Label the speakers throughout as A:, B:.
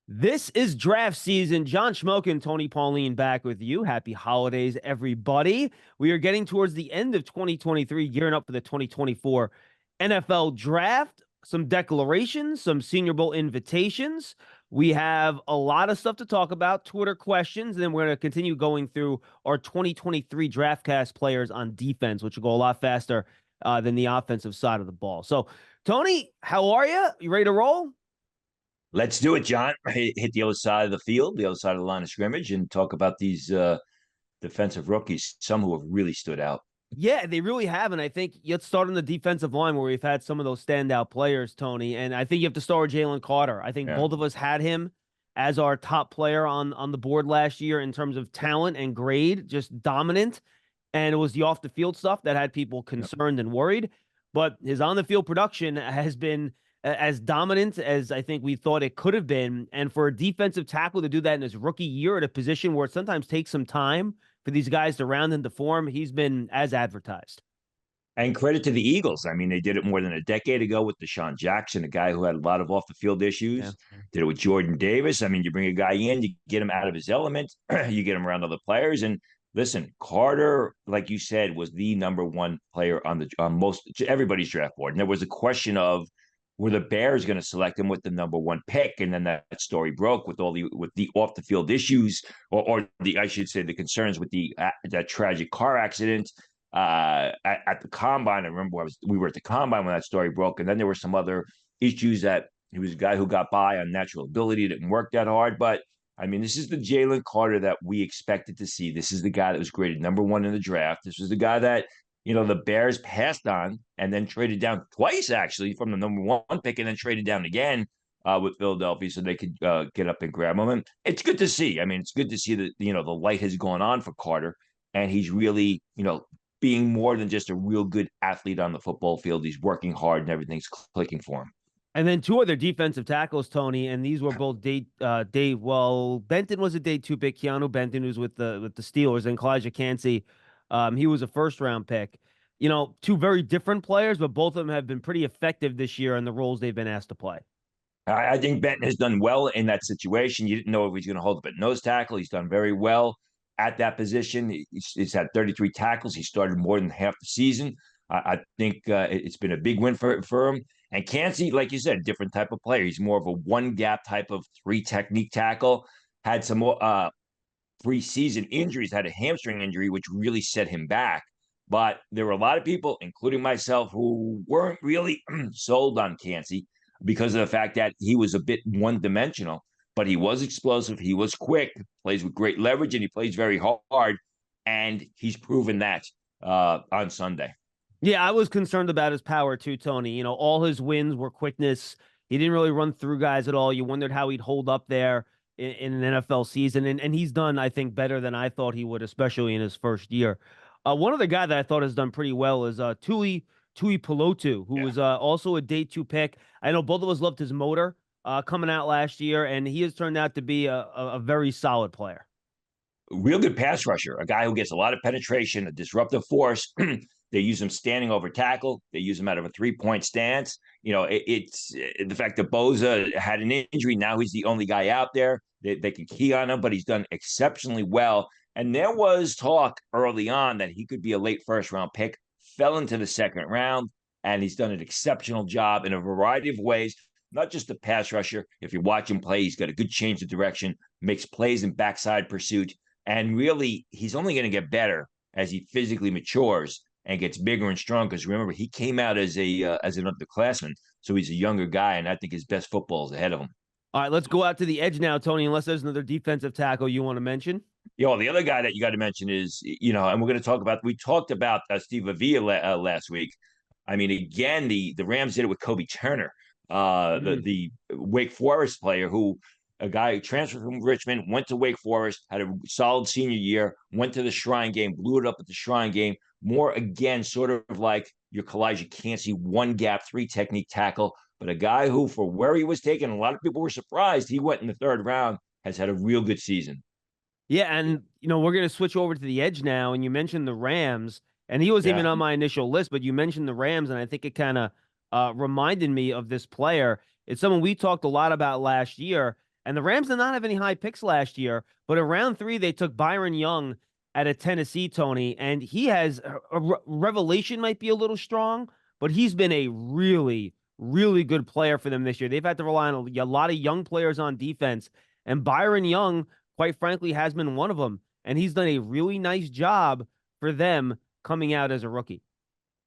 A: This is draft season. John Schmoke and Tony Pauline back with you. Happy holidays, everybody. We are getting towards the end of 2023, gearing up for the 2024 NFL draft. Some declarations, some Senior Bowl invitations. We have a lot of stuff to talk about, Twitter questions, and then we're going to continue going through our 2023 DraftCast players on defense, which will go a lot faster than the offensive side of the ball. So, Tony, how are you? You ready to roll?
B: Let's do it, John. Hit the other side of the field, the other side of the line of scrimmage, and talk about these defensive rookies, some who have really stood out.
A: Yeah, they really have. And I think let's start on the defensive line where we've had some of those standout players, Tony. And I think you have to start with Jalen Carter. I think
B: Yeah.
A: both of us had him as our top player on the board last year in terms of talent and grade, just dominant. And it was the off the field stuff that had people
B: Yeah.
A: concerned and worried. But his on the field production has been as dominant as I think we thought it could have been. And for a defensive tackle to do that in his rookie year at a position where it sometimes takes some time for these guys to round into form, he's been as advertised.
B: And credit to the Eagles. I mean, they did it more than a decade ago with Deshaun Jackson, a guy who had a lot of off the field
A: Yeah.
B: issues. Did it with Jordan Davis. I mean, you bring a guy in, you get him out of his element, you get him around other players. And listen, Carter, like you said, was the number one player on most everybody's draft board. And there was a question of were the Bears going to select him with the number one pick? And then that story broke with the off the field issues, or the I should say the concerns with the that tragic car accident at the combine. I remember we were at the combine when that story broke, and then there were some other issues that he was a guy who got by on natural ability, didn't work that hard. But I mean, this is the Jalen Carter that we expected to see. This is the guy that was graded number one in the draft. This was the guy that the Bears passed on and then traded down twice, actually, from the number one pick, and then traded down again with Philadelphia so they could get up and grab him. And it's good to see. I mean, it's good to see that the light has gone on for Carter, and he's really being more than just a real good athlete on the football field. He's working hard and everything's clicking for him.
A: And then two other defensive tackles, Tony, and these were both well, Benton was a day two pick. Keanu Benton, who's with the Steelers, and Kalijah Cansey, he was a first round pick. Two very different players, but both of them have been pretty effective this year in the roles they've been asked to play.
B: I think Benton has done well in that situation. You didn't know if he's going to hold up at nose tackle. He's done very well at that position. He's had 33 tackles. He started more than half the season. I think it's been a big win for him. And Cansey, like you said, different type of player. He's more of a one gap type of three technique tackle. Had some more preseason injuries, had a hamstring injury, which really set him back. But there were a lot of people, including myself, who weren't really sold on Cansey because of the fact that he was a bit one dimensional, but he was explosive. He was quick, plays with great leverage, and he plays very hard. And he's proven that on Sunday.
A: Yeah, I was concerned about his power too, Tony. All his wins were quickness. He didn't really run through guys at all. You wondered how he'd hold up there in an NFL season. And he's done, I think, better than I thought he would, especially in his first year. One other guy that I thought has done pretty well is Tui Pelotu, who
B: Yeah.
A: was also a day two pick. I know both of us loved his motor coming out last year, and he has turned out to be a very solid player.
B: Real good pass rusher, a guy who gets a lot of penetration, a disruptive force. They use him standing over tackle. They use him out of a 3-point stance. It's the fact that Boza had an injury. Now he's the only guy out there. They can key on him, but he's done exceptionally well. And there was talk early on that he could be a late first round pick, fell into the second round, and he's done an exceptional job in a variety of ways. Not just the pass rusher. If you watch him play, he's got a good change of direction, makes plays in backside pursuit. And really, he's only going to get better as he physically matures and gets bigger and stronger. Because remember, he came out as an underclassman, so he's a younger guy, and I think his best football is ahead of him.
A: All right, let's go out to the edge now, Tony, unless there's another defensive tackle you want to mention.
B: The other guy that you got to mention is, and we're going to talk about. We talked about Steve Avila last week. I mean, again, the Rams did it with Kobe Turner, the Wake Forest player who a guy who transferred from Richmond, went to Wake Forest, had a solid senior year, went to the Shrine Game, blew it up at the Shrine Game. More again, sort of like your Kalijah Cansey, one gap, three technique tackle, but a guy who, for where he was taken, a lot of people were surprised he went in the third round, has had a real good season.
A: Yeah, and we're gonna switch over to the edge now, and you mentioned the Rams, and he was even
B: Yeah.
A: on my initial list, but you mentioned the Rams, and I think it kind of reminded me of this player. It's someone we talked a lot about last year, And the Rams did not have any high picks last year, but in round 3, they took Byron Young out of Tennessee, Tony, and he has revelation might be a little strong, but he's been a really, really good player for them this year. They've had to rely on a lot of young players on defense, and Byron Young, quite frankly, has been one of them, and he's done a really nice job for them coming out as a rookie.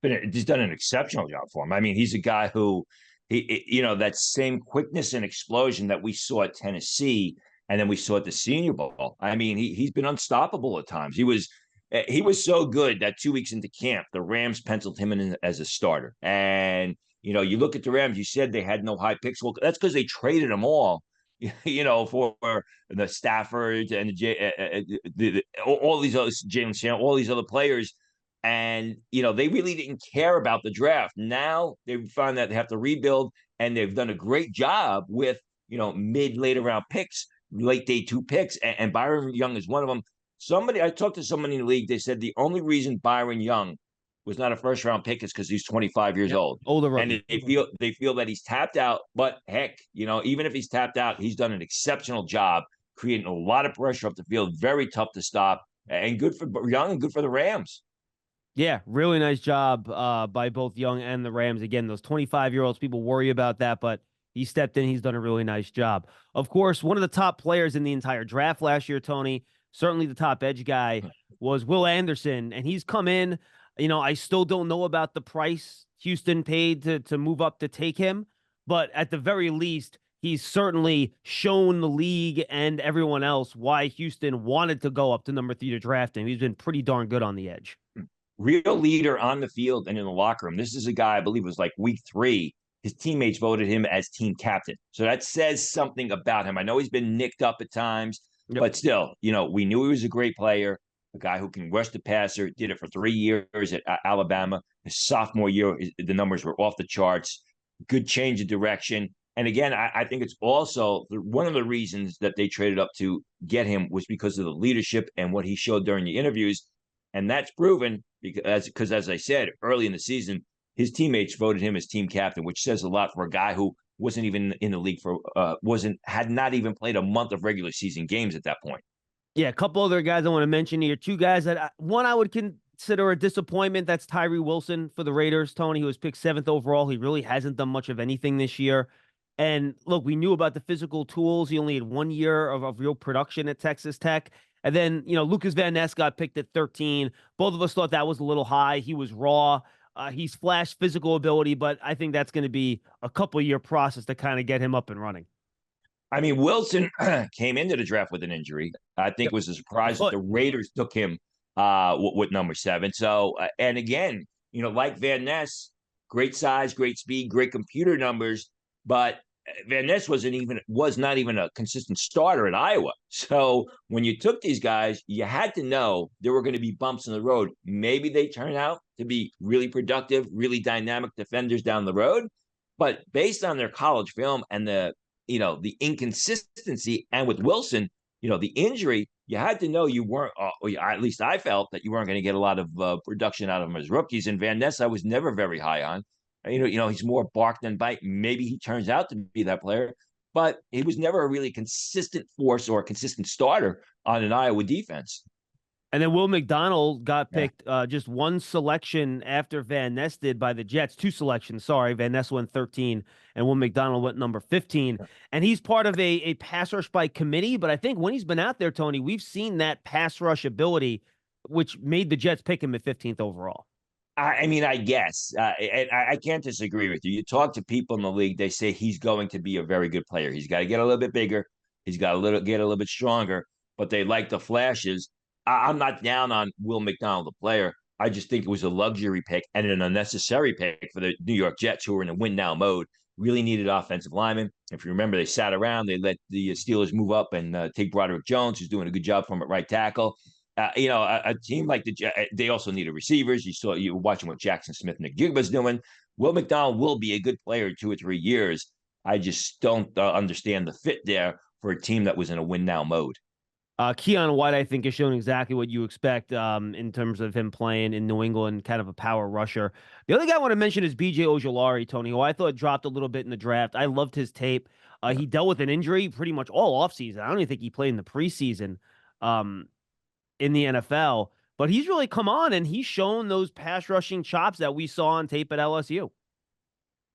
B: But he's done an exceptional job for him. I mean, he's a guy who, that same quickness and explosion that we saw at Tennessee, and then we saw at the Senior Bowl. I mean, he's been unstoppable at times. He was so good that 2 weeks into camp, the Rams penciled him in as a starter. And you look at the Rams. You said they had no high picks. Well, that's because they traded them all. For the Stafford and all these other Jalen Shannon, all these other players. And, they really didn't care about the draft. Now they've found that they have to rebuild, and they've done a great job with, later round picks, late day 2 picks. And Byron Young is one of them. I talked to somebody in the league. They said the only reason Byron Young was not a first round pick is because he's 25 years old.
A: Older rookie.
B: And they feel that he's tapped out. But heck, even if he's tapped out, he's done an exceptional job creating a lot of pressure up the field. Very tough to stop, and good for Young and good for the Rams.
A: Yeah, really nice job by both Young and the Rams. Again, those 25-year-olds, people worry about that, but he stepped in. He's done a really nice job. Of course, one of the top players in the entire draft last year, Tony, certainly the top edge guy, was Will Anderson, and he's come in. I still don't know about the price Houston paid to move up to take him, but at the very least, he's certainly shown the league and everyone else why Houston wanted to go up to number 3 to draft him. He's been pretty darn good on the edge.
B: Real leader on the field and in the locker room. This is a guy, I believe it was like week 3. His teammates voted him as team captain. So that says something about him. I know he's been nicked up at times, but still, we knew he was a great player, a guy who can rush the passer, did it for 3 years at Alabama. His sophomore year, the numbers were off the charts. Good change of direction. And again, I think it's also one of the reasons that they traded up to get him was because of the leadership and what he showed during the interviews. And that's proven because, as I said, early in the season, his teammates voted him as team captain, which says a lot for a guy who wasn't even in the league had not even played a month of regular season games at that point.
A: Yeah, a couple other guys I want to mention here. 2 guys that one I would consider a disappointment. That's Tyree Wilson for the Raiders. Tony, who was picked 7th overall. He really hasn't done much of anything this year. And look, we knew about the physical tools. He only had 1 year of real production at Texas Tech. And then, Lucas Van Ness got picked at 13. Both of us thought that was a little high. He was raw. He's flashed physical ability, but I think that's going to be a couple-year process to kind of get him up and running.
B: I mean, Wilson came into the draft with an injury. I think it was a surprise that the Raiders took him with number 7. So, and again, like Van Ness, great size, great speed, great computer numbers, but Van Ness was not even a consistent starter at Iowa. So when you took these guys, you had to know there were going to be bumps in the road. Maybe they turn out to be really productive, really dynamic defenders down the road. But based on their college film and the inconsistency, and with Wilson, the injury, you had to know you weren't, at least I felt that you weren't going to get a lot of production out of them as rookies. And Van Ness, I was never very high on. He's more bark than bite. Maybe he turns out to be that player, but he was never a really consistent force or a consistent starter on an Iowa defense.
A: And then Will McDonald got picked just 1 selection after Van Ness did by the Jets. 2 selections, sorry. Van Ness went 13, and Will McDonald went number 15. And he's part of a pass rush by committee, but I think when he's been out there, Tony, we've seen that pass rush ability, which made the Jets pick him at 15th overall.
B: I mean, I guess I can't disagree with you. You talk to people in the league, they say he's going to be a very good player. He's got to get a little bit bigger. He's got to get a little bit stronger, but they like the flashes. I'm not down on Will McDonald, the player. I just think it was a luxury pick and an unnecessary pick for the New York Jets, who were in a win now mode. Really needed offensive linemen. If you remember, they sat around. They let the Steelers move up and take Broderick Jones, who's doing a good job for him at right tackle. A team like the Jets, they also needed receivers. You were watching what Jackson Smith-Njigba's doing. Will McDonald will be a good player in 2 or 3 years. I just don't understand the fit there for a team that was in a win now mode.
A: Keon White, I think, is showing exactly what you expect in terms of him playing in New England, kind of a power rusher. The other guy I want to mention is B.J. Ojulari, Tony, who I thought dropped a little bit in the draft. I loved his tape. He dealt with an injury pretty much all offseason. I don't even think he played in the preseason um, in the NFL, but he's really come on and he's shown those pass rushing chops that we saw on tape at LSU.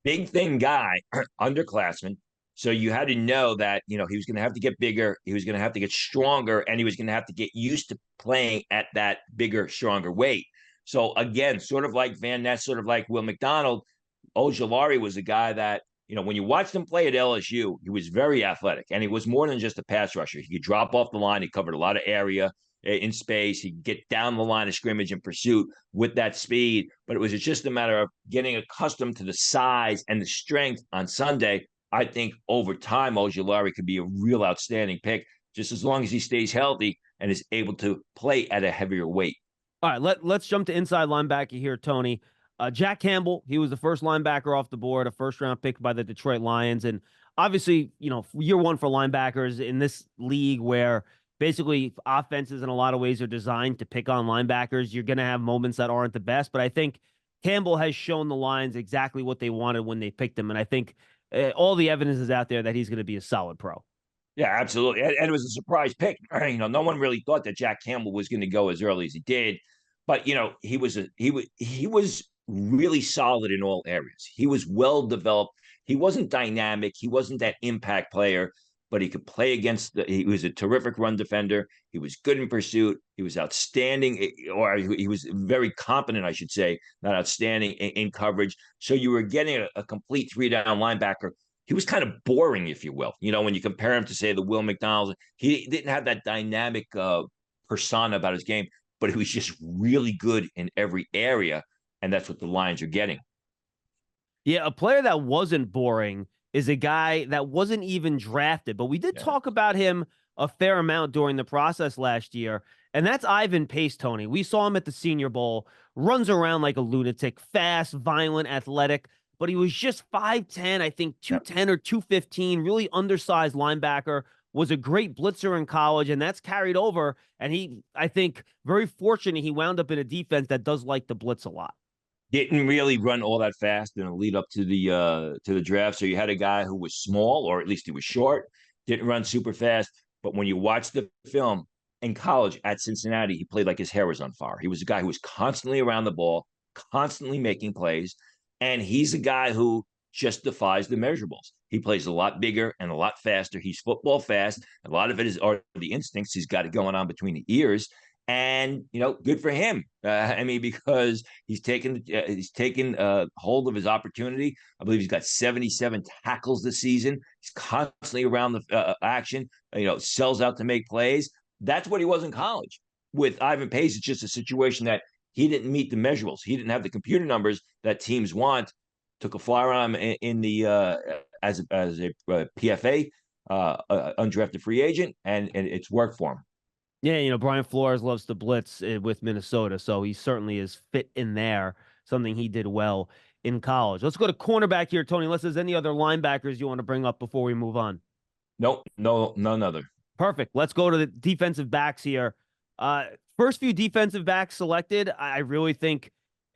B: Big thin guy, underclassman. So you had to know that, he was going to have to get bigger. He was going to have to get stronger, and he was going to have to get used to playing at that bigger, stronger weight. So again, sort of like Van Ness, sort of like Will McDonald, Ojulari was a guy that, when you watched him play at LSU, he was very athletic, and he was more than just a pass rusher. He could drop off the line. He covered a lot of area in space. He could get down the line of scrimmage in pursuit with that speed. But it was just a matter of getting accustomed to the size and the strength on Sunday. I think over time, Ojulari could be a real outstanding pick, just as long as he stays healthy and is able to play at a heavier weight.
A: All right, let's jump to inside linebacker here, Tony. Jack Campbell, he was the first linebacker off the board, a first-round pick by the Detroit Lions. And obviously, year one for linebackers in this league where basically offenses in a lot of ways are designed to pick on linebackers, you're going to have moments that aren't the best. But I think Campbell has shown the Lions exactly what they wanted when they picked him. And I think all the evidence is out there that he's going to be a solid pro.
B: Yeah, absolutely. And it was a surprise pick. No one really thought that Jack Campbell was going to go as early as he did. But he was really solid in all areas. He was well developed. He wasn't dynamic. He wasn't that impact player, but he could play he was a terrific run defender. He was good in pursuit. He was outstanding, or he was very competent, I should say, not outstanding in coverage. So you were getting a complete 3-down linebacker. He was kind of boring, if you will. When you compare him to, say, the Will McDonald, he didn't have that dynamic persona about his game, but he was just really good in every area, and that's what the Lions are getting.
A: Yeah, a player that wasn't boring is a guy that wasn't even drafted, but we did talk about him a fair amount during the process last year, and that's Ivan Pace, Tony. We saw him at the Senior Bowl, runs around like a lunatic, fast, violent, athletic, but he was just 5'10", I think 210 or 215, really undersized linebacker, was a great blitzer in college, and that's carried over. And I think, very fortunate he wound up in a defense that does like the blitz a lot.
B: Didn't really run all that fast in the lead up to the draft. So you had a guy who was small, or at least he was short, didn't run super fast. But when you watch the film in college at Cincinnati, he played like his hair was on fire. He was a guy who was constantly around the ball, constantly making plays. And he's a guy who just defies the measurables. He plays a lot bigger and a lot faster. He's football fast. A lot of it are the instincts. He's got it going on between the ears. And, good for him. Because he's taken hold of his opportunity. I believe he's got 77 tackles this season. He's constantly around the action, sells out to make plays. That's what he was in college. With Ivan Pace, it's just a situation that he didn't meet the measurables. He didn't have the computer numbers that teams want. Took a flyer on him in the as a PFA, undrafted free agent, and it's worked for him.
A: Yeah, Brian Flores loves to blitz with Minnesota, so he certainly is fit in there, something he did well in college. Let's go to cornerback here, Tony, unless there's any other linebackers you want to bring up before we move on.
B: Nope, none other.
A: Perfect. Let's go to the defensive backs here. First few defensive backs selected, I really think,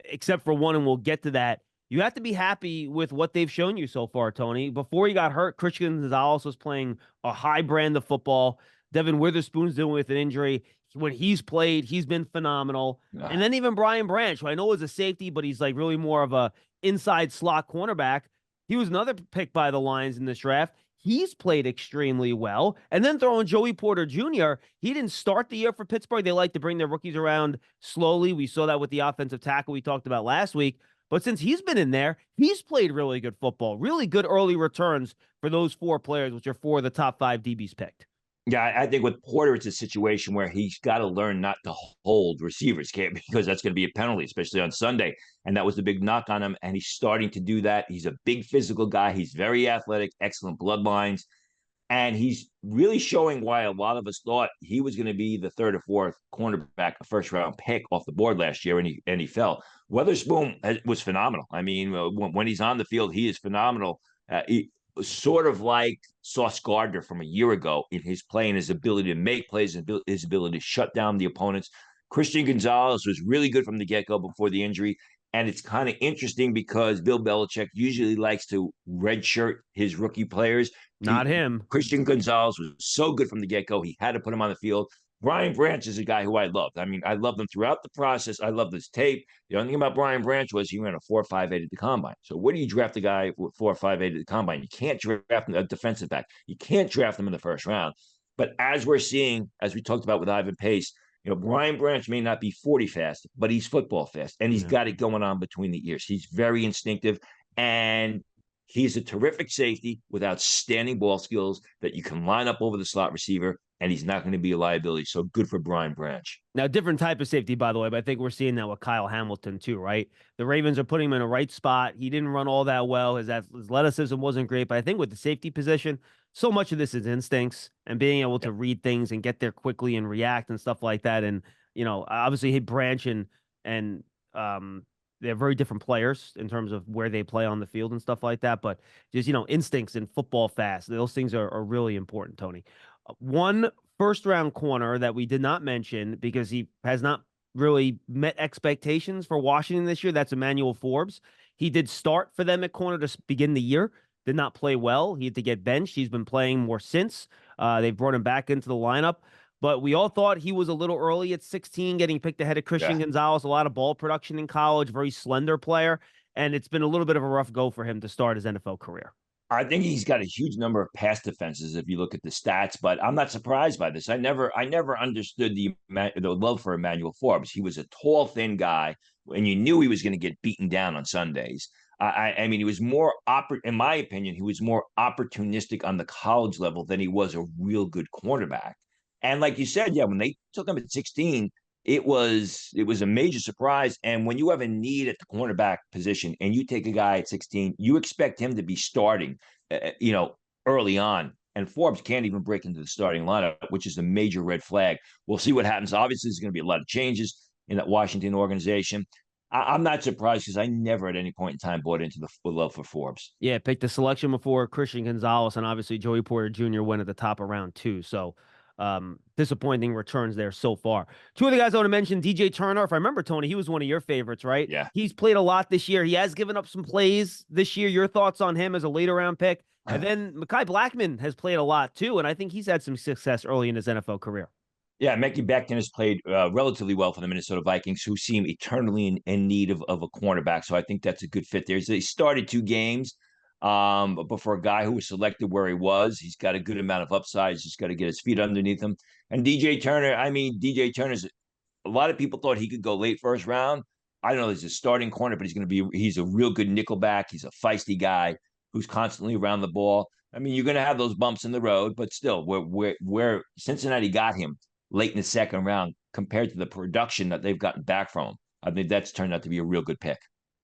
A: except for one, and we'll get to that, you have to be happy with what they've shown you so far, Tony. Before he got hurt, Christian Gonzalez was playing a high brand of football. Devin Witherspoon's dealing with an injury. When he's played, he's been phenomenal. And then even Brian Branch, who I know is a safety, but he's like really more of a inside slot cornerback. He was another pick by the Lions in this draft. He's played extremely well. And then throwing Joey Porter Jr., he didn't start the year for Pittsburgh. They like to bring their rookies around slowly. We saw that with the offensive tackle we talked about last week. But since he's been in there, he's played really good football, really good early returns for those four players, which are four of the top 5 DBs picked.
B: Yeah, I think with Porter, it's a situation where he's got to learn not to hold receivers, because that's going to be a penalty, especially on Sunday. And that was the big knock on him. And he's starting to do that. He's a big physical guy. He's very athletic, excellent bloodlines. And he's really showing why a lot of us thought he was going to be the third or fourth cornerback, a first-round pick off the board last year, and he fell. Witherspoon was phenomenal. I mean, when he's on the field, he is phenomenal. He sort of like Sauce Gardner from a year ago in his play and his ability to make plays and his ability to shut down the opponents. Christian Gonzalez was really good from the get-go before the injury. And it's kind of interesting because Bill Belichick usually likes to redshirt his rookie players.
A: Not him.
B: Christian Gonzalez was so good from the get-go. He had to put him on the field. Brian Branch is a guy who I loved. I mean, I loved him throughout the process. I loved his tape. The only thing about Brian Branch was he ran a 4.58 at the combine. So where do you draft a guy with 4.58 at the combine? You can't draft a defensive back. You can't draft him in the first round. But as we're seeing, as we talked about with Ivan Pace, Brian Branch may not be 40 fast, but he's football fast, and he's got it going on between the ears. He's very instinctive, and he's a terrific safety with outstanding ball skills that you can line up over the slot receiver, and he's not going to be a liability. So good for Brian Branch.
A: Now, different type of safety, by the way, but I think we're seeing that with Kyle Hamilton too, right? The Ravens are putting him in a right spot. He didn't run all that well. His athleticism wasn't great, but I think with the safety position, so much of this is instincts and being able to read things and get there quickly and react and stuff like that. And, obviously, hey, Branch and they're very different players in terms of where they play on the field and stuff like that. But just, instincts and football fast, those things are really important, Tony. One first-round corner that we did not mention because he has not really met expectations for Washington this year, that's Emmanuel Forbes. He did start for them at corner to begin the year, did not play well. He had to get benched. He's been playing more since. They've brought him back into the lineup. But we all thought he was a little early at 16, getting picked ahead of Christian Gonzalez, a lot of ball production in college, very slender player. And it's been a little bit of a rough go for him to start his NFL career.
B: I think he's got a huge number of pass defenses if you look at the stats, but I'm not surprised by this. I never understood the love for Emmanuel Forbes. He was a tall, thin guy, and you knew he was going to get beaten down on Sundays. I mean, he was more in my opinion, he was more opportunistic on the college level than he was a real good cornerback. And like you said, when they took him at 16, it was a major surprise. And when you have a need at the cornerback position and you take a guy at 16, you expect him to be starting, early on. And Forbes can't even break into the starting lineup, which is a major red flag. We'll see what happens. Obviously, there's going to be a lot of changes in that Washington organization. I'm not surprised because I never at any point in time bought into the love for Forbes.
A: Yeah, picked the selection before Christian Gonzalez, and obviously Joey Porter Jr. went at the top of round 2. So disappointing returns there so far. Two of the guys I want to mention, DJ Turner. If I remember, Tony, he was one of your favorites, right?
B: Yeah.
A: He's played a lot this year. He has given up some plays this year. Your thoughts on him as a later round pick? And then Mekhi Blackmon has played a lot too, and I think he's had some success early in his NFL career.
B: Yeah, Mekhi Becton has played relatively well for the Minnesota Vikings, who seem eternally in need of a cornerback. So I think that's a good fit there. He started 2 games, but for a guy who was selected where he was, he's got a good amount of upside. He's just got to get his feet underneath him. And DJ Turner's a lot of people thought he could go late first round. I don't know, he's a starting corner, but he's a real good nickelback. He's a feisty guy who's constantly around the ball. I mean, you're going to have those bumps in the road, but still, where Cincinnati got him late in the second round compared to the production that they've gotten back from him, I think that's turned out to be a real good pick.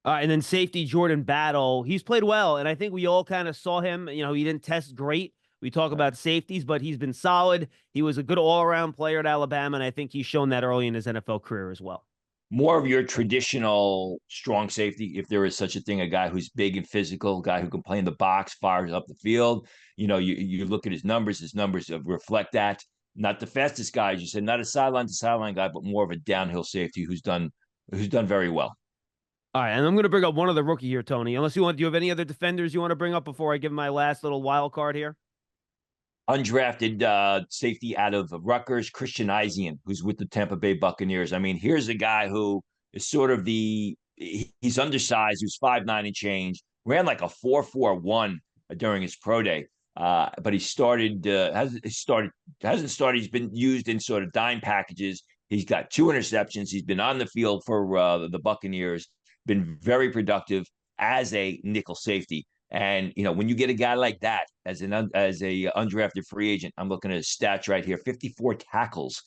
A: And then safety Jordan Battle. He's played well, and I think we all kind of saw him. He didn't test great. We talk about safeties, but he's been solid. He was a good all-around player at Alabama, and I think he's shown that early in his NFL career as well.
B: More of your traditional strong safety, if there is such a thing, a guy who's big and physical, a guy who can play in the box, fires up the field. You look at his numbers reflect that. Not the fastest guy, as you said, not a sideline to sideline guy, but more of a downhill safety who's done very well.
A: All right, and I'm going to bring up one other rookie here, Tony. Do you have any other defenders you want to bring up before I give my last little wild card here?
B: Undrafted safety out of Rutgers, Christian Izien, who's with the Tampa Bay Buccaneers. I mean, here's a guy who is sort of he's undersized, who's 5'9" and change, ran like a 4.41 during his pro day. But he hasn't started. He's been used in sort of dime packages. He's got 2 interceptions. He's been on the field for the Buccaneers, been very productive as a nickel safety. And, when you get a guy like that as a undrafted free agent, I'm looking at his stats right here, 54 tackles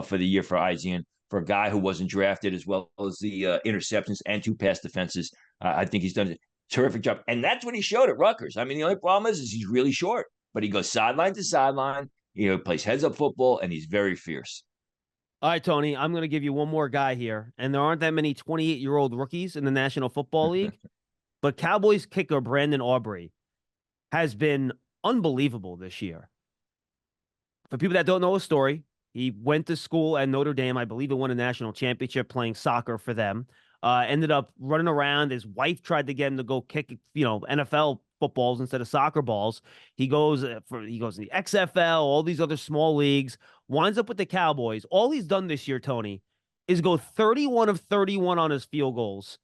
B: for the year for Izien, for a guy who wasn't drafted, as well as the interceptions and 2 pass defenses. I think he's done a terrific job. And that's what he showed at Rutgers. I mean, the only problem is he's really short, but he goes sideline to sideline, plays heads up football, and he's very fierce.
A: All right, Tony, I'm going to give you one more guy here. And there aren't that many 28-year-old rookies in the National Football League. But Cowboys kicker Brandon Aubrey has been unbelievable this year. For people that don't know his story, he went to school at Notre Dame. I believe he won a national championship playing soccer for them. Ended up running around. His wife tried to get him to go kick, NFL footballs instead of soccer balls. He goes he goes in the XFL, all these other small leagues, winds up with the Cowboys. All he's done this year, Tony, is go 31 of 31 on his field goals,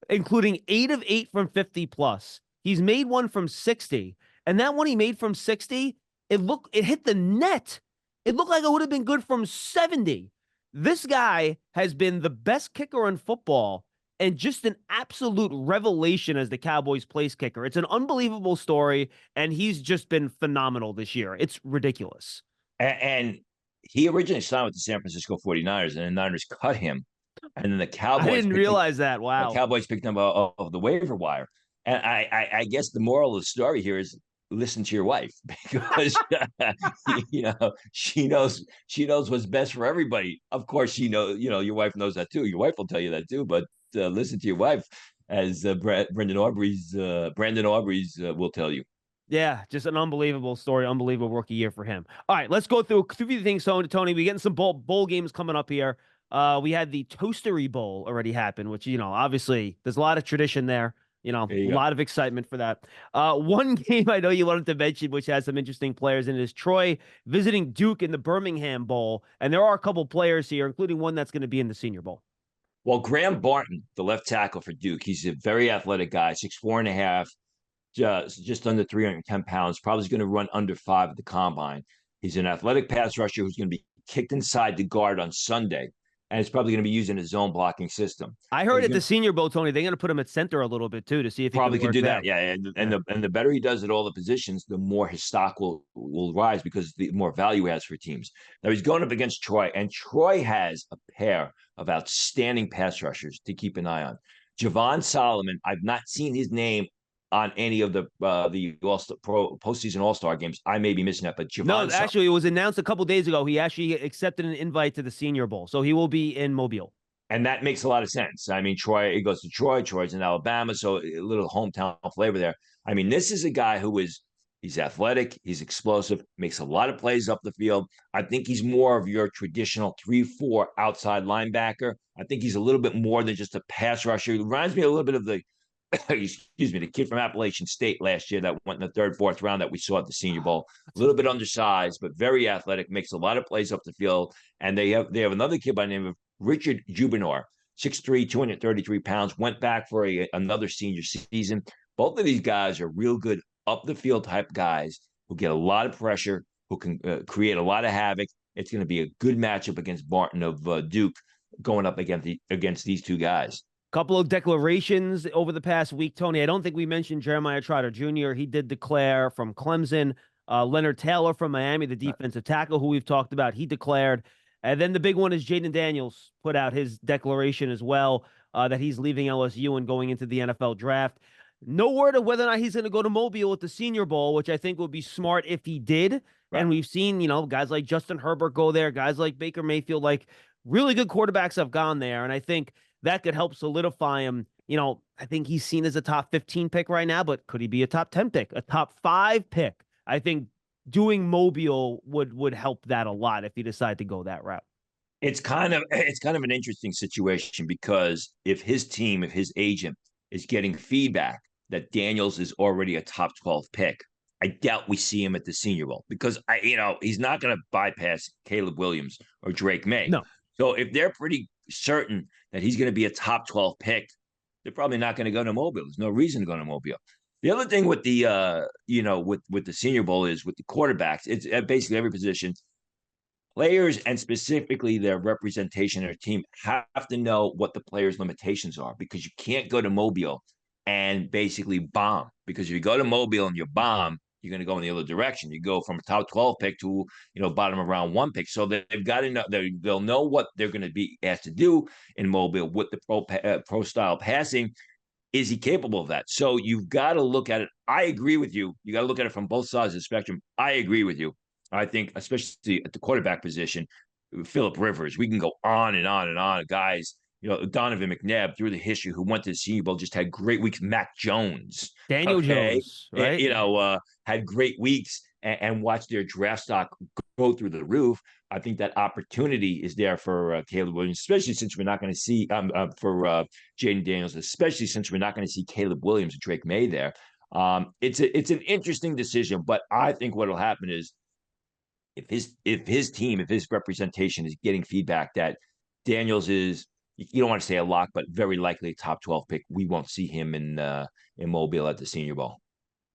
A: including 8 of 8 from 50 plus. He's made one from 60. And that one he made from 60, it hit the net. It looked like it would have been good from 70. This guy has been the best kicker in football and just an absolute revelation as the Cowboys place kicker. It's an unbelievable story, and he's just been phenomenal this year. It's ridiculous.
B: And he originally signed with the San Francisco 49ers, and the Niners cut him. And then the
A: I
B: Cowboys
A: didn't realize that.
B: the
A: Wow.
B: Cowboys picked him up of the waiver wire. And I guess the moral of the story here is listen to your wife, because she knows what's best for everybody. Of course, your wife knows that too. Your wife will tell you that too. But listen to your wife, as Brandon Aubrey's will tell you.
A: Yeah, just an unbelievable story, unbelievable rookie year for him. All right, let's go through a few things, Tony. We're getting some bowl games coming up here. We had the Toastery Bowl already happen, which, obviously there's a lot of tradition there. A lot of excitement for that. One game I know you wanted to mention, which has some interesting players in it, is Troy visiting Duke in the Birmingham Bowl. And there are a couple players here, including one that's going to be in the Senior Bowl.
B: Well, Graham Barton, the left tackle for Duke, he's a very athletic guy, 6'4.5", just under 310 pounds, probably going to run under 5 at the combine. He's an athletic pass rusher who's going to be kicked inside the guard on Sunday, and it's probably going to be using a zone blocking system.
A: I heard at the Senior Bowl, Tony, they're going to put him at center a little bit too to see if he
B: probably could do
A: there.
B: that. Yeah, and the better he does at all the positions, the more his stock will rise, because the more value he has for teams. Now he's going up against Troy, and Troy has a pair of outstanding pass rushers to keep an eye on. Javon Solomon, I've not seen his name on any of the postseason All-Star games. I may be missing that, but Javon.
A: No, actually, it was announced a couple days ago. He actually accepted an invite to the Senior Bowl, so he will be in Mobile.
B: And that makes a lot of sense. I mean, he goes to Troy. Troy's in Alabama, so a little hometown flavor there. I mean, this is a guy he's athletic, he's explosive, makes a lot of plays up the field. I think he's more of your traditional 3-4 outside linebacker. I think he's a little bit more than just a pass rusher. He reminds me a little bit of the kid from Appalachian State last year that went in the 3rd, 4th round that we saw at the Senior Bowl. A little bit undersized, but very athletic, makes a lot of plays up the field. And they have another kid by the name of Richard Jubinor, 6'3", 233 pounds, went back for another senior season. Both of these guys are real good up the field type guys who get a lot of pressure, who can create a lot of havoc. It's going to be a good matchup against Barton of Duke, going up against these two guys.
A: Couple of declarations over the past week, Tony. I don't think we mentioned Jeremiah Trotter Jr. He did declare from Clemson. Leonard Taylor from Miami, the defensive tackle who we've talked about, he declared. And then the big one is Jaden Daniels put out his declaration as well, that he's leaving LSU and going into the NFL draft. No word of whether or not he's going to go to Mobile at the Senior Bowl, which I think would be smart if he did. Right. And we've seen, guys like Justin Herbert go there, guys like Baker Mayfield, like really good quarterbacks have gone there. And I think that could help solidify him. I think he's seen as a top 15 pick right now, but could he be a top 10 pick, a top 5 pick? I think doing Mobile would help that a lot if he decided to go that route.
B: It's kind of an interesting situation, because if his agent is getting feedback that Daniels is already a top 12 pick, I doubt we see him at the Senior Bowl, because he's not going to bypass Caleb Williams or Drake May.
A: No.
B: So if they're pretty certain that he's going to be a top 12 pick, they're probably not going to go to Mobile. There's no reason to go to Mobile. The other thing with the with the Senior Bowl is with the quarterbacks, it's basically every position. Players, and specifically their representation of their team, have to know what the players' limitations are, because you can't go to Mobile and basically bomb. Because if you go to Mobile and you bomb, you're going to go in the other direction. You go from a top 12 pick to bottom of round 1 pick. So they've got to know, they'll know what they're going to be asked to do in Mobile with the pro style passing. Is he capable of that? So you've got to look at it. I agree with you. You got to look at it from both sides of the spectrum. I agree with you. I think, especially at the quarterback position, Phillip Rivers, we can go on and on and on. Guys Donovan McNabb through the history who went to the Senior Bowl just had great weeks. Mac Jones,
A: Daniel
B: okay,
A: Jones, right?
B: had great weeks and watch their draft stock go through the roof. I think that opportunity is there for Caleb Williams, especially since we're not going to see for Jaden Daniels, especially since we're not going to see Caleb Williams and Drake May there. It's an interesting decision, but I think what'll happen is if his representation is getting feedback that Daniels is, you don't want to say a lock, but very likely a top 12 pick, we won't see him in Mobile at the Senior Bowl.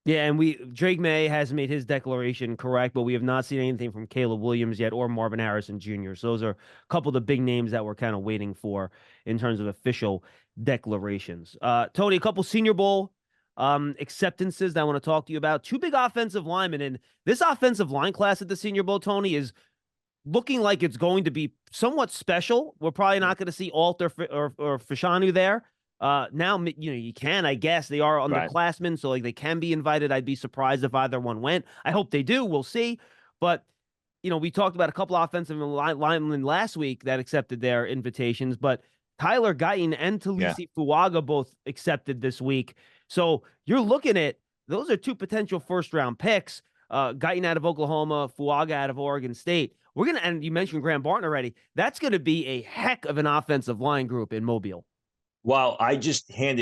A: Yeah, and Drake May has made his declaration correct, but we have not seen anything from Caleb Williams yet or Marvin Harrison Jr. So those are a couple of the big names that we're kind of waiting for in terms of official declarations. Tony, a couple Senior Bowl acceptances that I want to talk to you about. Two big offensive linemen, and this offensive line class at the Senior Bowl, Tony, is looking like it's going to be somewhat special. We're probably not going to see Alt or Fashanu there. Now, you can, I guess they are underclassmen, so like they can be invited. I'd be surprised if either one went. I hope they do. We'll see. But, we talked about a couple offensive linemen last week that accepted their invitations, but Tyler Guyton and Talisi Fuaga both accepted this week. So you're looking at, those are two potential first-round picks. Guyton out of Oklahoma, Fuaga out of Oregon State. And you mentioned Graham Barton already. That's going to be a heck of an offensive line group in Mobile.
B: Well, I just sent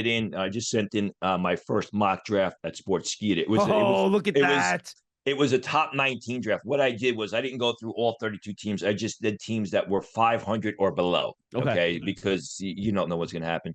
B: in my first mock draft at Sportskeeda.
A: Look at that.
B: It was a top 19 draft. What I did was I didn't go through all 32 teams. I just did teams that were 500 or below. Okay. Because you don't know what's going to happen.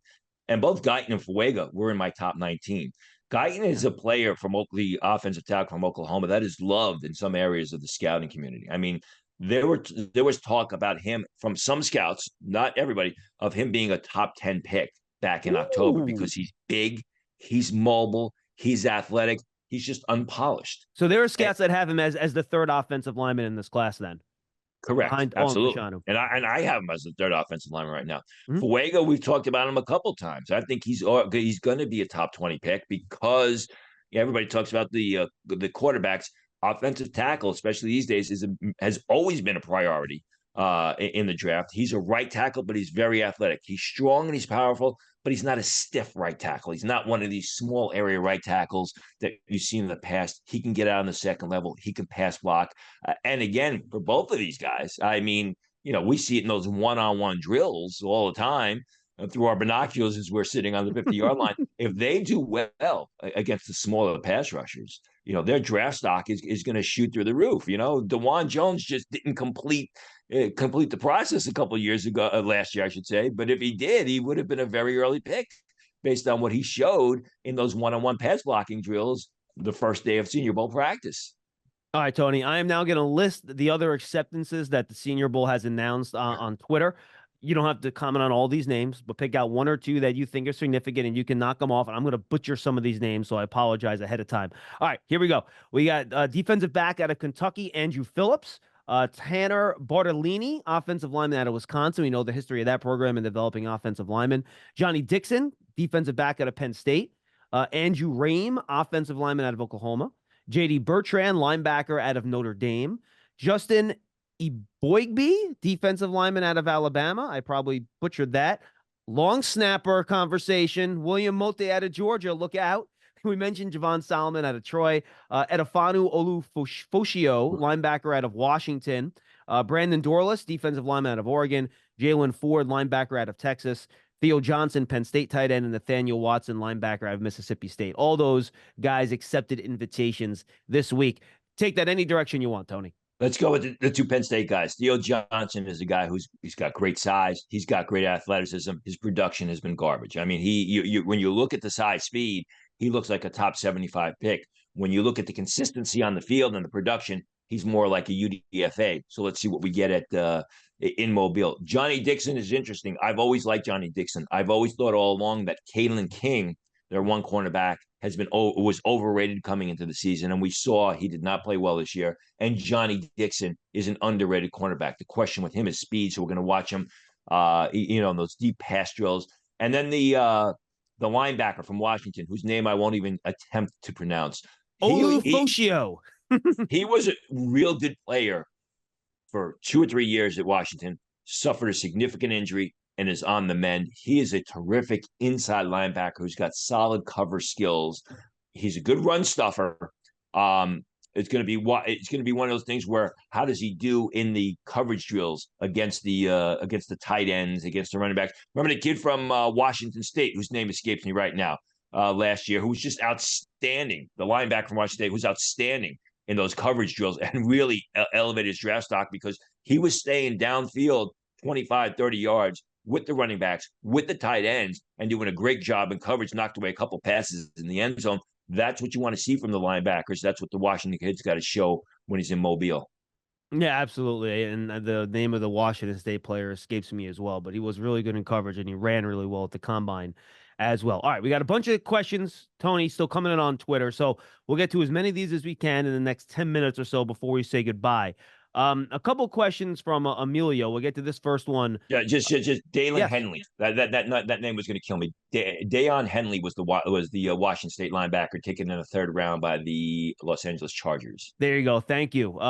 B: And both Guyton and Fuaga were in my top 19. Guyton is a player from the offensive tackle from Oklahoma that is loved in some areas of the scouting community. I mean, there was talk about him from some scouts, not everybody, of him being a top 10 pick back in October because he's big, he's mobile, he's athletic, he's just unpolished.
A: So there are scouts that have him as the third offensive lineman in this class then.
B: Correct. Absolutely. And I have him as the third offensive lineman right now. Fuaga, we've talked about him a couple times. I think he's going to be a top 20 pick because everybody talks about the quarterbacks. Offensive tackle, especially these days, has always been a priority in the draft. He's a right tackle, but he's very athletic. He's strong and he's powerful, but he's not a stiff right tackle. He's not one of these small area right tackles that you've seen in the past. He can get out on the second level. He can pass block. And again, for both of these guys, I mean, we see it in those one-on-one drills all the time through our binoculars as we're sitting on the 50-yard line. If they do well against the smaller pass rushers, their draft stock is going to shoot through the roof. DeJuan Jones just didn't complete the process a couple of years ago, last year, I should say. But if he did, he would have been a very early pick based on what he showed in those one-on-one pass blocking drills the first day of Senior Bowl practice.
A: All right, Tony, I am now going to list the other acceptances that the Senior Bowl has announced on Twitter. You don't have to comment on all these names, but pick out one or two that you think are significant and you can knock them off. And I'm going to butcher some of these names, so I apologize ahead of time. All right, here we go. We got defensive back out of Kentucky, Andrew Phillips. Tanner Bartolini, offensive lineman out of Wisconsin. We know the history of that program in developing offensive linemen. Johnny Dixon, defensive back out of Penn State. Andrew Rame, offensive lineman out of Oklahoma. J.D. Bertrand, linebacker out of Notre Dame. Justin Eboigbe, defensive lineman out of Alabama. I probably butchered that. Long snapper conversation. William Mote out of Georgia. Look out. We mentioned Javon Solomon out of Troy. Edifanu Olufoshio, linebacker out of Washington. Brandon Dorlus, defensive lineman out of Oregon. Jalen Ford, linebacker out of Texas. Theo Johnson, Penn State tight end, and Nathaniel Watson, linebacker out of Mississippi State. All those guys accepted invitations this week. Take that any direction you want, Tony.
B: Let's go with the two Penn State guys. Theo Johnson is a guy he's got great size. He's got great athleticism. His production has been garbage. I mean, when you look at the size speed, he looks like a top 75 pick. When you look at the consistency on the field and the production, he's more like a UDFA. So let's see what we get at in Mobile. Johnny Dixon is interesting. I've always liked Johnny Dixon. I've always thought all along that Kalen King, their one cornerback, was overrated coming into the season, and we saw he did not play well this year. And Johnny Dixon is an underrated cornerback. The question with him is speed, so we're going to watch him, in those deep pass drills. And then the linebacker from Washington, whose name I won't even attempt to pronounce.
A: Olufoshio.
B: He was a real good player for 2 or 3 years at Washington, suffered a significant injury, and is on the mend. He is a terrific inside linebacker who's got solid cover skills. He's a good run stuffer. It's going to be one of those things where how does he do in the coverage drills against the tight ends, against the running backs? Remember the kid from Washington State whose name escapes me right now, last year, who was just outstanding. The linebacker from Washington State was outstanding in those coverage drills and really elevated his draft stock because he was staying downfield 25, 30 yards with the running backs, with the tight ends, and doing a great job in coverage, knocked away a couple passes in the end zone. That's what you want to see from the linebackers. That's what the Washington kid's got to show when he's in Mobile.
A: Yeah, absolutely. And the name of the Washington State player escapes me as well, but he was really good in coverage and he ran really well at the combine as well. All right, we got a bunch of questions, Tony, still coming in on Twitter. So we'll get to as many of these as we can in the next 10 minutes or so before we say goodbye. A couple questions from Emilio. We'll get to this first one.
B: Yeah, just Dalen
A: Yes.
B: Henley. That name was going to kill me. Deion Henley was the Washington State linebacker taken in the third round by the Los Angeles Chargers.
A: There you go. Thank you.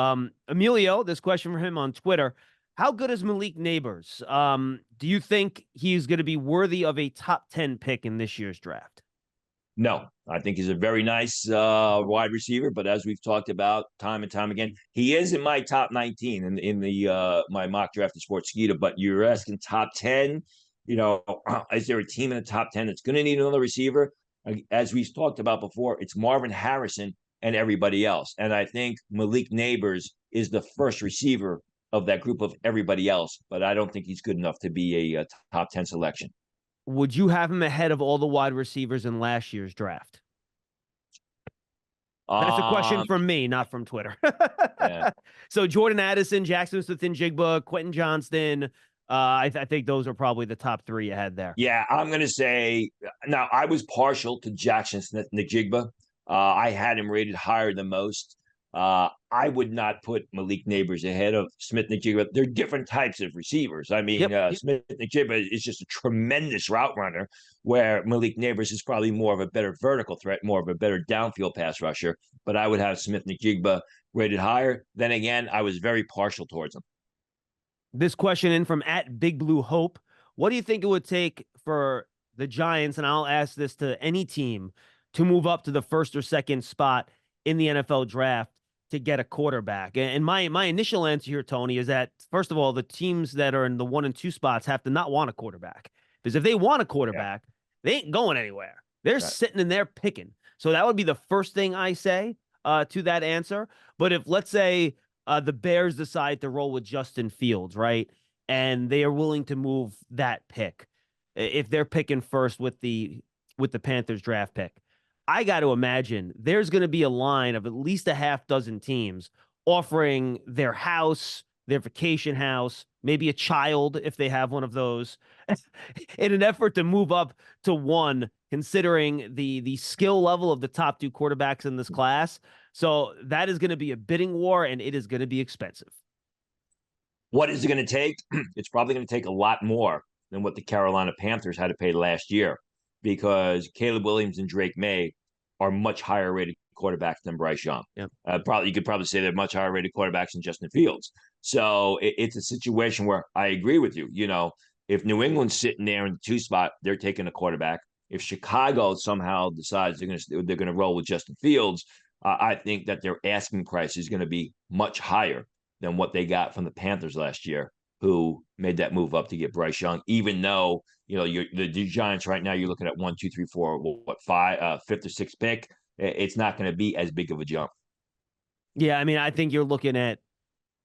A: Emilio, this question for him on Twitter. How good is Malik Neighbors? Do you think he's going to be worthy of a top 10 pick in this year's draft?
B: No, I think he's a very nice wide receiver, but as we've talked about time and time again, he is in my top 19 in the my mock draft of Sportskeeda. But you're asking top 10, is there a team in the top 10 that's going to need another receiver? As we've talked about before, it's Marvin Harrison and everybody else. And I think Malik Neighbors is the first receiver of that group of everybody else, but I don't think he's good enough to be a top 10 selection.
A: Would you have him ahead of all the wide receivers in last year's draft? That's a question from me, not from Twitter. Yeah. So Jordan Addison, Jackson Smith-Njigba, Quentin Johnston. I think those are probably the top three ahead there.
B: Yeah, I'm going to say now I was partial to Jackson Smith-Njigba. I had him rated higher than most. I would not put Malik Neighbors ahead of Smith-Njigba. They're different types of receivers. I mean, Smith-Njigba is just a tremendous route runner, where Malik Neighbors is probably more of a better vertical threat, more of a better downfield pass rusher. But I would have Smith-Njigba rated higher. Then again, I was very partial towards him.
A: This question in from @BigBlueHope. What do you think it would take for the Giants, and I'll ask this to any team, to move up to the first or second spot in the NFL draft to get a quarterback? And my initial answer here, Tony, is that, first of all, the teams that are in the 1 and 2 spots have to not want a quarterback. Because if they want a quarterback, they ain't going anywhere. They're sitting in there picking. So that would be the first thing I say to that answer. But if, let's say, the Bears decide to roll with Justin Fields, right, and they are willing to move that pick, if they're picking first with the Panthers draft pick, I got to imagine there's going to be a line of at least a half dozen teams offering their house, their vacation house, maybe a child if they have one of those, in an effort to move up to one, considering the skill level of the top two quarterbacks in this class. So that is going to be a bidding war, and it is going to be expensive.
B: What is it going to take? It's probably going to take a lot more than what the Carolina Panthers had to pay last year, because Caleb Williams and Drake May are much higher rated quarterbacks than Bryce Young.
A: Yep.
B: You could probably say they're much higher rated quarterbacks than Justin Fields. So it's a situation where I agree with you. If New England's sitting there in the 2 spot, they're taking a quarterback. If Chicago somehow decides they're going to roll with Justin Fields, I think that their asking price is going to be much higher than what they got from the Panthers last year, who made that move up to get Bryce Young, even though, the Giants right now, you're looking at 1, 2, 3, 4, 5, 5th or 6th pick. It's not going to be as big of a jump.
A: Yeah, I mean, I think you're looking at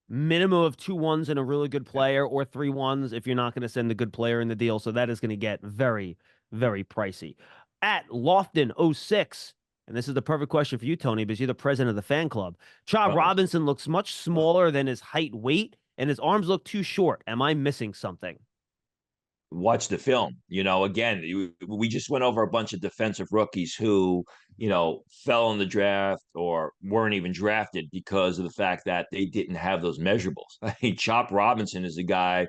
A: minimum of 2 1s and a really good player, or 3 1s if you're not going to send a good player in the deal. So that is going to get very, very pricey. @Lofton06, and this is the perfect question for you, Tony, because you're the president of the fan club. Chad Robinson looks much smaller than his height weight, and his arms look too short. Am I missing something?
B: Watch the film. Again, we just went over a bunch of defensive rookies who, fell in the draft or weren't even drafted because of the fact that they didn't have those measurables. I mean, Chop Robinson is a guy,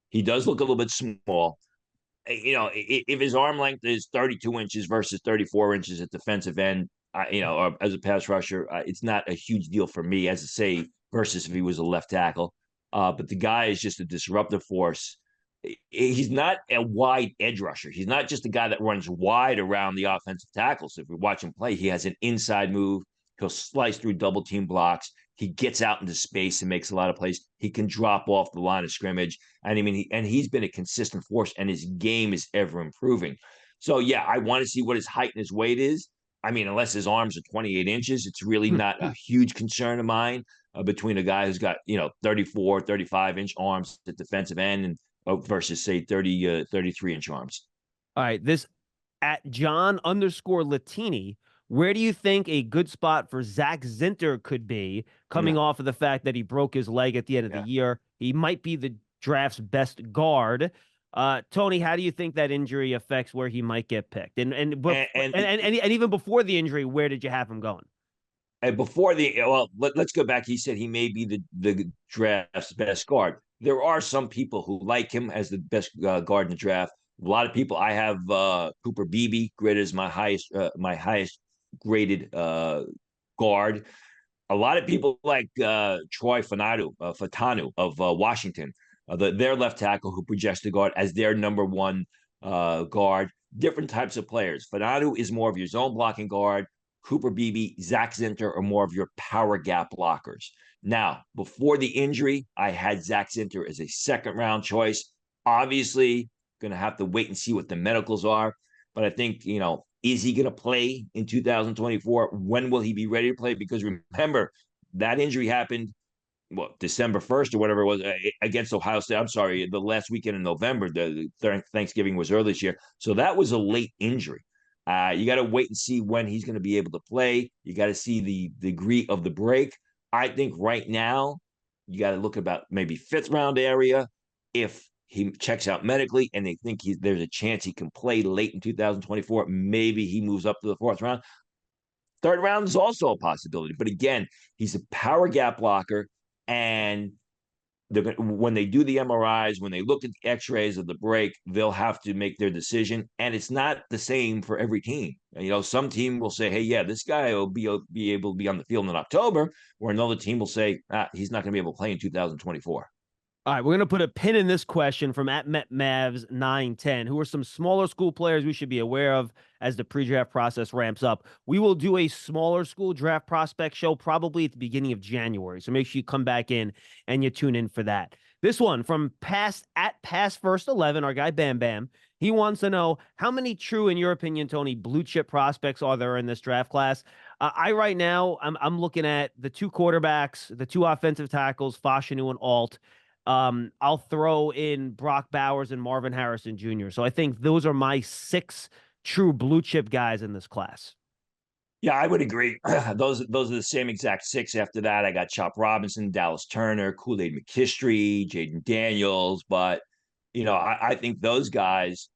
B: he does look a little bit small. If his arm length is 32 inches versus 34 inches at defensive end, or as a pass rusher, it's not a huge deal for me, as I say, versus if he was a left tackle. But the guy is just a disruptive force. he's not a wide edge rusher. He's not just a guy that runs wide around the offensive tackle. So if you watch him play, he has an inside move. He'll slice through double team blocks. He gets out into space and makes a lot of plays. He can drop off the line of scrimmage. And I mean, he's been a consistent force, and his game is ever improving. So yeah, I want to see what his height and his weight is. I mean, unless his arms are 28 inches, it's really not a huge concern of mine between a guy who's got, 34, 35-inch arms at defensive end and versus say 33-inch arms.
A: All right, this at John_Latini. Where do you think a good spot for Zach Zinter could be coming off of the fact that he broke his leg at the end of the year? He might be the draft's best guard. Tony, how do you think that injury affects where he might get picked? And even before the injury, where did you have him going?
B: And before let's go back. He said he may be the draft's best guard. There are some people who like him as the best guard in the draft. A lot of people. I have Cooper Beebe graded as my highest graded guard. A lot of people like Troy Fautanu of Washington, their left tackle who projects the guard as their number one guard. Different types of players. Fautanu is more of your zone blocking guard. Cooper Beebe, Zach Zinter are more of your power gap blockers. Now, before the injury, I had Zach Zinter as a second-round choice. Obviously, going to have to wait and see what the medicals are. But I think, is he going to play in 2024? When will he be ready to play? Because remember, that injury happened, December 1st or whatever it was against Ohio State. I'm sorry, the last weekend in November. The Thanksgiving was early this year. So that was a late injury. You got to wait and see when he's going to be able to play. You got to see the degree of the break. I think right now you got to look about maybe fifth round area. If he checks out medically and they think there's a chance he can play late in 2024, maybe he moves up to the fourth round. Third round is also a possibility. But again, he's a power gap blocker. And when they do the MRIs, when they look at the X-rays of the break, they'll have to make their decision. And it's not the same for every team. Some team will say, hey, yeah, this guy will be able to be on the field in October, or another team will say, he's not going to be able to play in 2024.
A: All right, we're going to put a pin in this question from @MetMavs910. Who are some smaller school players we should be aware of as the pre-draft process ramps up? We will do a smaller school draft prospect show probably at the beginning of January. So make sure you come back in and you tune in for that. This one from @PassFirst11, our guy Bam Bam. He wants to know, how many true, in your opinion, Tony, blue chip prospects are there in this draft class? Right now, I'm looking at the two quarterbacks, the two offensive tackles, Fashanu and Alt. I'll throw in Brock Bowers and Marvin Harrison Jr. So I think those are my 6 true blue chip guys in this class.
B: Yeah, I would agree. Those are the same exact 6. After that, I got Chop Robinson, Dallas Turner, Kool-Aid McKinstry, Jaden Daniels. But, I think those guys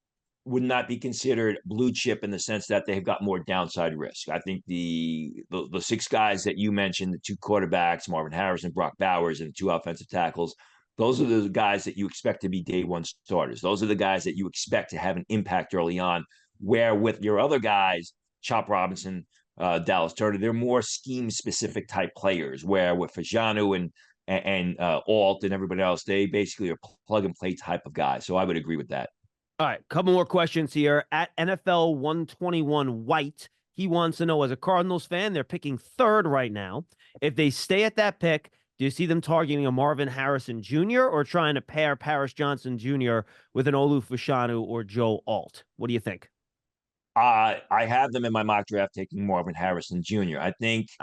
B: would not be considered blue chip in the sense that they've got more downside risk. I think the 6 guys that you mentioned, the 2 quarterbacks, Marvin Harrison, Brock Bowers, and the 2 offensive tackles, those are the guys that you expect to be day one starters. Those are the guys that you expect to have an impact early on, where with your other guys, Chop Robinson, Dallas Turner, they're more scheme-specific type players, where with Fashanu and Alt and everybody else, they basically are plug-and-play type of guys. So I would agree with that.
A: All right, couple more questions here. NFL 121 White, he wants to know, as a Cardinals fan, they're picking 3rd right now. If they stay at that pick, do you see them targeting a Marvin Harrison Jr. or trying to pair Paris Johnson Jr. with an Olu Fashanu or Joe Alt? What do you think?
B: I have them in my mock draft taking Marvin Harrison Jr.
A: I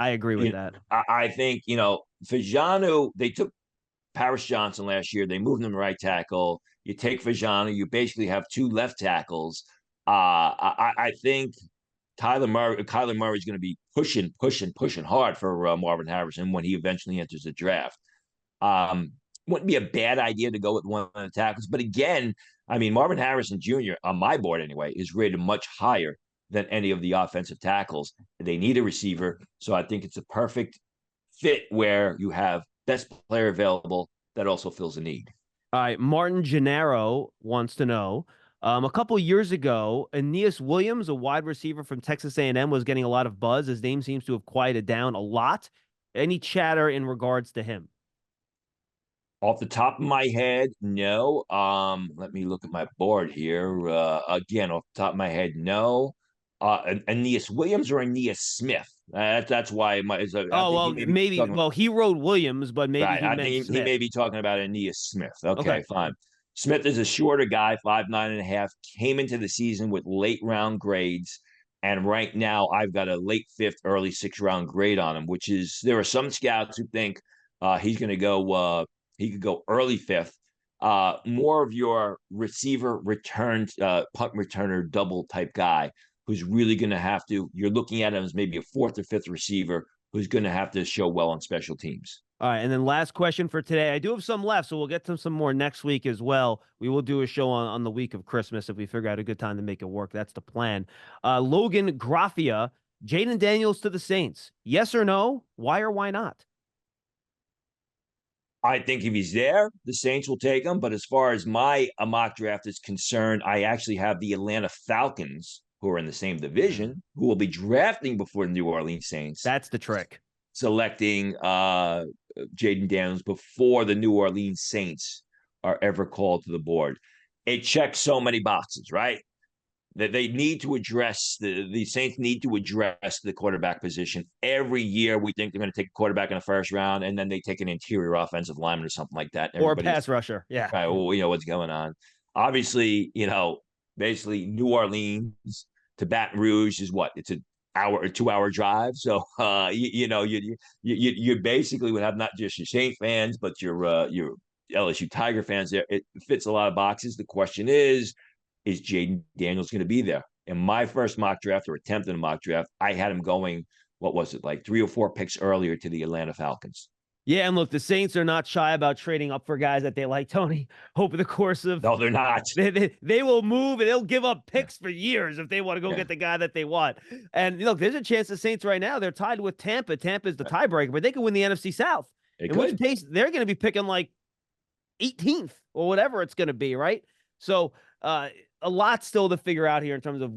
A: agree with that.
B: I think, Fashanu, they took Paris Johnson last year. They moved him to right tackle. You take Fashanu, you basically have 2 left tackles. I think Kyler Murray is going to be pushing hard for Marvin Harrison when he eventually enters the draft. Wouldn't be a bad idea to go with one of the tackles. But again, I mean, Marvin Harrison Jr., on my board anyway, is rated much higher than any of the offensive tackles. They need a receiver. So I think it's a perfect fit where you have best player available that also fills a need.
A: All right, Martin Gennaro wants to know, a couple years ago, Aeneas Williams, a wide receiver from Texas A&M, was getting a lot of buzz. His name seems to have quieted down a lot. Any chatter in regards to him?
B: Off the top of my head, no. Let me look at my board here. Again, off the top of my head, no. Aeneas Williams or Aeneas Smith. That's why I
A: Oh,
B: think
A: well,
B: he may be
A: maybe.
B: talking.
A: Well, he rode Williams, but maybe
B: Right.
A: he
B: I
A: meant
B: think he
A: Smith.
B: may be talking about Aeneas Smith.
A: Okay.
B: Okay, fine. Smith is a shorter guy, 5'9.5", came into the season with late round grades. And right now, I've got a late fifth, early sixth round grade on him, which is there are some scouts who think he's going to go, he could go early fifth. More of your receiver return, punt returner, double type guy who's really going to have to, you're looking at him as maybe a fourth or fifth receiver who's going to have to show well on special teams.
A: All right, and then last question for today. I do have some left, so we'll get to some more next week as well. We will do a show on the week of Christmas if we figure out a good time to make it work. That's the plan. Logan Graffia, Jayden Daniels to the Saints. Yes or no? Why or why not?
B: I think if he's there, the Saints will take him. But as far as my mock draft is concerned, I actually have the Atlanta Falcons, who are in the same division, who will be drafting before the New Orleans Saints,
A: That's the trick.
B: selecting Jayden Daniels before the New Orleans Saints are ever called to the board. It checks so many boxes, right? That they need to address the Saints need to address the quarterback position. Every year we think they're going to take a quarterback in the first round, and then they take an interior offensive lineman or something like that.
A: Or a pass rusher. Yeah.
B: Right, well, you know what's going on. Obviously, basically New Orleans to Baton Rouge is what? It's an hour or 2 hour drive. So you basically would have not just your Saint fans, but your LSU Tiger fans there. It fits a lot of boxes. The question is Jayden Daniels going to be there? In my first mock draft or attempt in a mock draft, I had him going, what was it, like 3 or 4 picks earlier to the Atlanta Falcons.
A: Yeah, and look, the Saints are not shy about trading up for guys that they like, Tony, over the course of.
B: No, they're not.
A: They will move and they'll give up picks for years if they want to go get the guy that they want. And look, there's a chance the Saints right now, they're tied with Tampa. Tampa's the tiebreaker, but they could win the NFC South. In which case, they're going to be picking like 18th or whatever it's going to be, right? So a lot still to figure out here in terms of,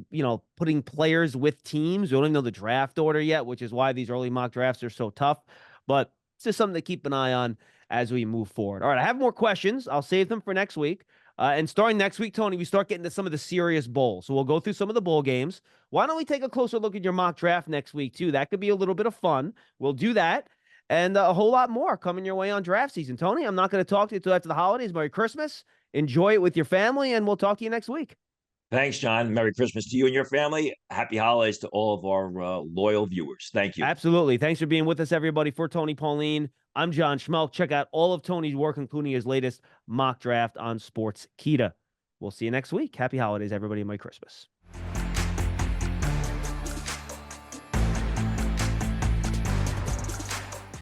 A: putting players with teams. We don't even know the draft order yet, which is why these early mock drafts are so tough. But it's just something to keep an eye on as we move forward. All right, I have more questions. I'll save them for next week. And starting next week, Tony, we start getting to some of the serious bowls. So we'll go through some of the bowl games. Why don't we take a closer look at your mock draft next week, too? That could be a little bit of fun. We'll do that. And a whole lot more coming your way on draft season. Tony, I'm not going to talk to you until after the holidays. Merry Christmas. Enjoy it with your family, and we'll talk to you next week.
B: Thanks, John. Merry Christmas to you and your family. Happy holidays to all of our loyal viewers. Thank you.
A: Absolutely. Thanks for being with us, everybody. For Tony Pauline, I'm John Schmelk. Check out all of Tony's work, including his latest mock draft on Sportskeeda. We'll see you next week. Happy holidays, everybody. Merry Christmas.